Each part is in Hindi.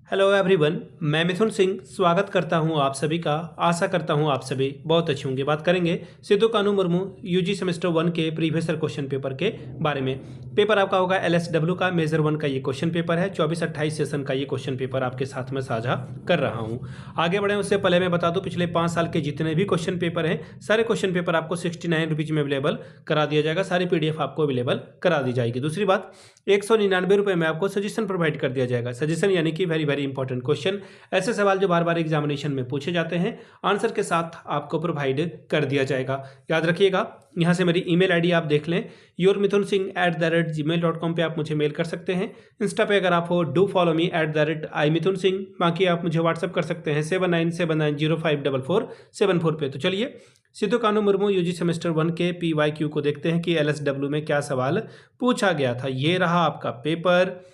हेलो एवरीवन, मैं मिथुन सिंह स्वागत करता हूं आप सभी का। आशा करता हूं आप सभी बहुत अच्छे होंगे। बात करेंगे सिद्धू कानू मुर्मू यूजी सेमेस्टर 1 के प्रीवियस ईयर क्वेश्चन पेपर के बारे में। पेपर आपका होगा एलएसडब्ल्यू का मेजर 1 का ये क्वेश्चन पेपर है। 24-28 सेशन का ये क्वेश्चन पेपर आपके साथ में साझा कर रहा हूँ। आगे बढ़े उससे पहले मैं बता दूँ, पिछले 5 साल के जितने भी क्वेश्चन पेपर हैं, सारे क्वेश्चन पेपर आपको 69 रुपीज़ में अवेलेबल करा दिया जाएगा। सारी PDF आपको अवेलेबल करा दी जाएगी। दूसरी बात, 199 रुपये में आपको सजेशन प्रोवाइड कर दिया जाएगा। सजेशन यानी कि वेरी इंपॉर्टेंट क्वेश्चन, ऐसे सवाल जो बार बार एग्जामिनेशन में पूछे जाते हैं, आंसर के साथ आपको प्रोवाइड कर दिया जाएगा। याद रखिएगा, यहाँ से मेरी ईमेल आईडी आप देख लें, yourmithunsingh@gmail.com पे आप मुझे मेल कर सकते हैं। इंस्टा पे अगर आप हो, डू फॉलो मी @imithunsingh। बाकी आप मुझे व्हाट्सअप कर सकते हैं 7979054474 पे। तो चलिए सिद्धू कानू मुर्मू यूजी सेमेस्टर 1 के PYQ को देखते हैं कि LSW में क्या सवाल पूछा गया था। ये रहा आपका पेपर,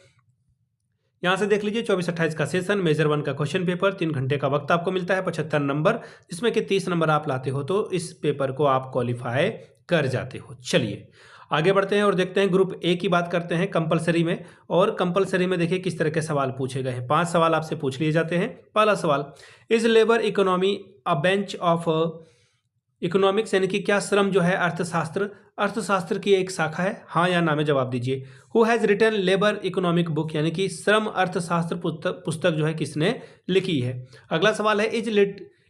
यहाँ से देख लीजिए। 24-28 का सेशन, मेजर 1 का क्वेश्चन पेपर। 3 घंटे का वक्त आपको मिलता है, 75 नंबर, जिसमें कि 30 नंबर आप लाते हो तो इस पेपर को आप क्वालिफाई कर जाते हो। चलिए आगे बढ़ते हैं और देखते हैं ग्रुप ए की बात करते हैं कंपलसरी में। और कंपलसरी में देखिए किस तरह के सवाल पूछे गए हैं। 5 सवाल आपसे पूछ लिए जाते हैं। पहला सवाल, is labour economy a bench of economics, यानी कि क्या श्रम जो है अर्थशास्त्र की एक शाखा है? हाँ या ना में जवाब दीजिए। Who has written labour economic book, यानी कि श्रम अर्थशास्त्र पुस्तक जो है किसने लिखी है? अगला सवाल है, is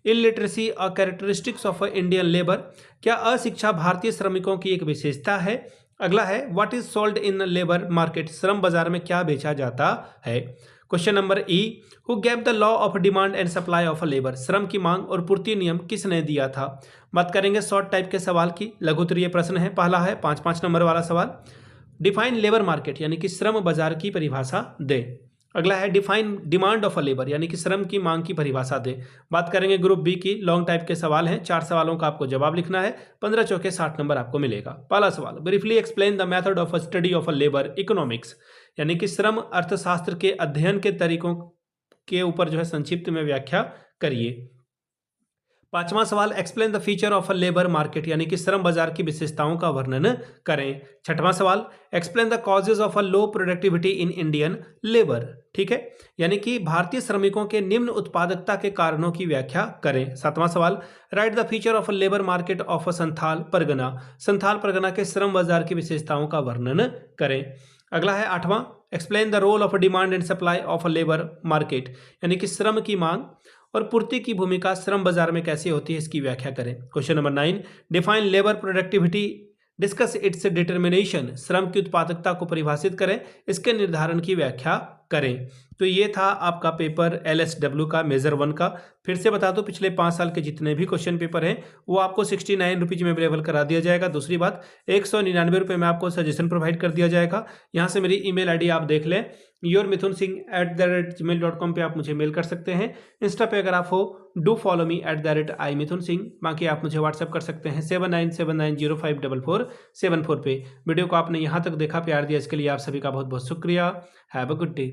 illiteracy a characteristics of Indian labour, क्या अशिक्षा भारतीय श्रमिकों की एक विशेषता है? अगला है, what is sold in labour market, श्रम बाजार में क्या बेचा जाता है? Question number E, who gave the law of demand and supply of labour, श्रम की मांग और पूर्ति नियम किसने दिया था? बात करेंगे शॉर्ट टाइप के सवाल की, लघु उत्तरीय प्रश्न है। पहला है 5-5 नंबर वाला सवाल, डिफाइन लेबर मार्केट, यानी कि श्रम बाजार की परिभाषा दे। अगला है, define demand of a labour, यानी कि श्रम की मांग की परिभाषा दे। बात करेंगे ग्रुप बी की, लॉन्ग टाइप के सवाल हैं। 4 सवालों का आपको जवाब लिखना है। 15 चौके 60 नंबर आपको मिलेगा। पहला सवाल, briefly explain the method of study of labour economics, यानी कि श्रम अर्थशास्त्र के अध्ययन के तरीकों के ऊपर जो है संक्षिप्त में व्याख्या करिए। 5वां सवाल, explain the feature of a labour market, यानी कि श्रम बाजार की विशेषताओं का वर्णन करें। 6वां सवाल, explain the causes of a low productivity in Indian labour, ठीक है, यानी कि भारतीय श्रमिकों के निम्न उत्पादकता के कारणों की व्याख्या करें। 7वां सवाल, right the feature of a labour market of a Santhal Pargana, Santhal Pargana के श्रम बाजार की विशेषताओं का वर्णन करें। अगला है 8वां, explain the role of demand and supply of a labour market, यानी कि श्रम की मांग और पूर्ति की भूमिका श्रम बाजार में कैसे होती है, इसकी व्याख्या करें। Question number 9, define labour productivity, discuss it's determination, श्रम की उत्पादकता को परिभाषित करें, इसके निर्धारण की व्याख्या करें। तो ये था आपका पेपर LSW का मेजर 1 का। फिर से बता दो, पिछले 5 साल के जितने भी क्वेश्चन पेपर हैं वो आपको 69 रुपीज़ में अवेलेबल करा दिया जाएगा। दूसरी बात, 199 रुपये में आपको सजेशन प्रोवाइड कर दिया जाएगा। यहाँ से मेरी ईमेल आईडी आप देख लें, yourmithunsingh@gmail.com पे आप मुझे मेल कर सकते हैं। इंस्टा पे अगर आप हो, डू फॉलो मी @imithunsingh। बाकी आप मुझे व्हाट्सअप कर सकते हैं 7979054474 पे। वीडियो को आपने यहाँ तक देखा, प्यार दिया, इसके लिए आप सभी का बहुत बहुत शुक्रिया। Have a good day.